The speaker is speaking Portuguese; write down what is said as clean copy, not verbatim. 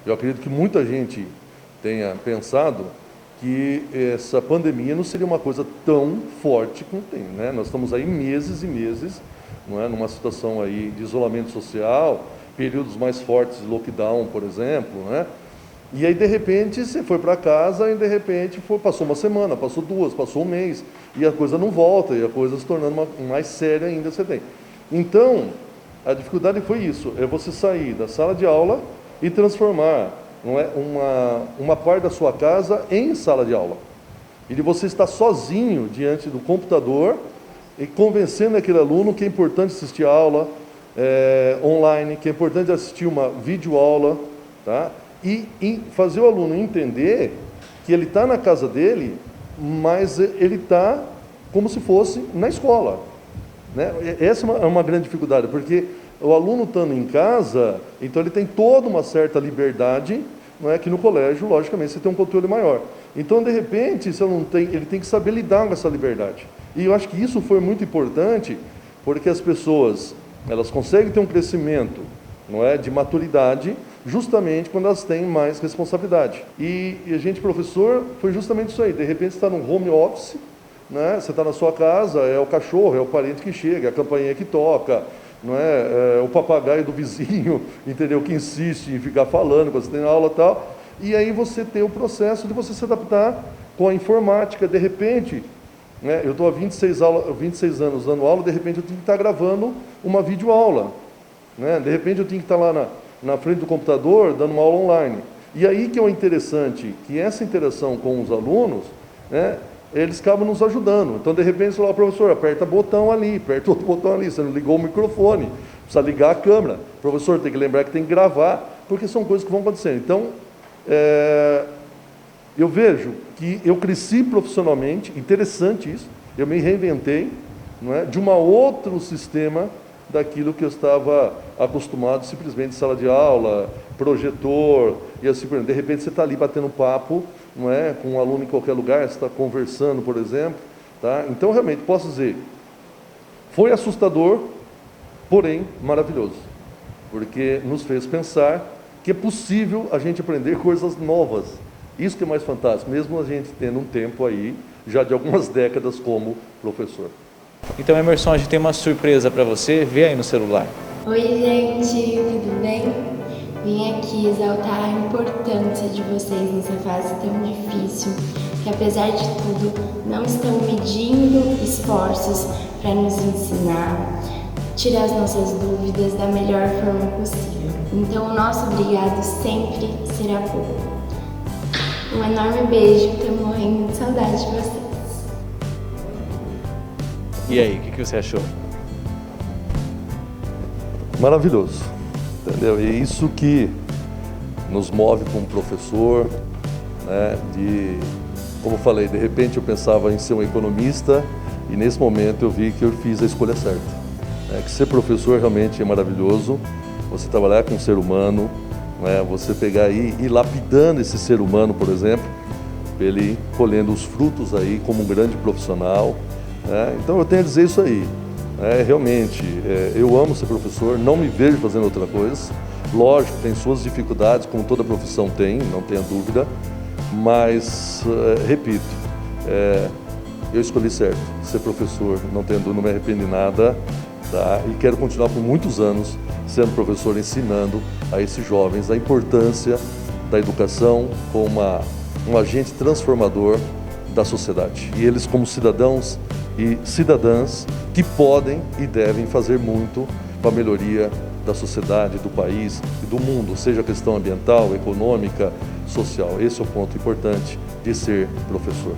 Eu acredito que muita gente tenha pensado que essa pandemia não seria uma coisa tão forte como tem, né? Nós estamos aí meses e meses, não é, numa situação aí de isolamento social, períodos mais fortes de lockdown, por exemplo, né? E aí, de repente, você foi para casa e, de repente, passou uma semana, passou duas, passou um mês, e a coisa não volta, e a coisa se tornando mais séria ainda você tem. Então, a dificuldade foi isso, é você sair da sala de aula e transformar, não é, uma parte da sua casa em sala de aula. E de você estar sozinho diante do computador e convencendo aquele aluno que é importante assistir a aula online, que é importante assistir uma videoaula, tá? E fazer o aluno entender que ele está na casa dele, mas ele está como se fosse na escola, né? Essa é uma grande dificuldade, porque o aluno estando em casa, então ele tem toda uma certa liberdade, não é, que no colégio, logicamente, você tem um controle maior. Então, de repente, se ele tem que saber lidar com essa liberdade. E eu acho que isso foi muito importante, porque as pessoas, elas conseguem ter um crescimento, não é, de maturidade, justamente quando elas têm mais responsabilidade. E a gente, professor, foi justamente isso aí. De repente, você está no home office, né? Você está na sua casa, é o cachorro, é o parente que chega, é a campainha que toca, não é? É o papagaio do vizinho, entendeu? Que insiste em ficar falando quando você tem aula e tal. E aí você tem o processo de você se adaptar com a informática. De repente, né? Eu estou há 26 anos dando aula, de repente eu tenho que estar gravando uma videoaula, né? De repente eu tenho que estar lá na frente do computador, dando uma aula online. E aí que é o interessante, que essa interação com os alunos, né, eles acabam nos ajudando. Então, de repente, você fala, professor, aperta botão ali, aperta outro botão ali, você não ligou o microfone, precisa ligar a câmera. Professor, tem que lembrar que tem que gravar, porque são coisas que vão acontecendo. Então, eu vejo que eu cresci profissionalmente, interessante isso, eu me reinventei, não é, de um outro sistema daquilo que eu estava acostumado, simplesmente sala de aula, projetor, e assim por exemplo. De repente você está ali batendo papo, não é, com um aluno em qualquer lugar, você está conversando, por exemplo, tá? Então, realmente, posso dizer, foi assustador, porém maravilhoso, porque nos fez pensar que é possível a gente aprender coisas novas. Isso que é mais fantástico, mesmo a gente tendo um tempo aí, já de algumas décadas como professor. Então, Emerson, a gente tem uma surpresa para você. Vê aí no celular. Oi, gente, tudo bem? Vim aqui exaltar a importância de vocês nessa fase tão difícil, que apesar de tudo, não estão medindo esforços para nos ensinar, tirar as nossas dúvidas da melhor forma possível. Então, o nosso obrigado sempre será pouco. Um enorme beijo, estou morrendo de saudade de vocês. E aí, o que você achou? Maravilhoso, entendeu? E é isso que nos move como professor, né? Como falei, de repente eu pensava em ser um economista e nesse momento eu vi que eu fiz a escolha certa. Que ser professor realmente é maravilhoso, você trabalhar com o ser humano, né? Você pegar aí e ir lapidando esse ser humano, por exemplo, ele colhendo os frutos aí como um grande profissional. Então eu tenho a dizer isso aí, realmente, eu amo ser professor, não me vejo fazendo outra coisa, lógico, tem suas dificuldades, como toda profissão tem, não tenha dúvida, mas, repito, eu escolhi certo, ser professor, não tenho dúvida, não me arrependo de nada, tá? E quero continuar por muitos anos sendo professor, ensinando a esses jovens a importância da educação como um agente transformador da sociedade, e eles como cidadãos e cidadãs que podem e devem fazer muito para a melhoria da sociedade, do país e do mundo, seja a questão ambiental, econômica, social. Esse é o ponto importante de ser professor.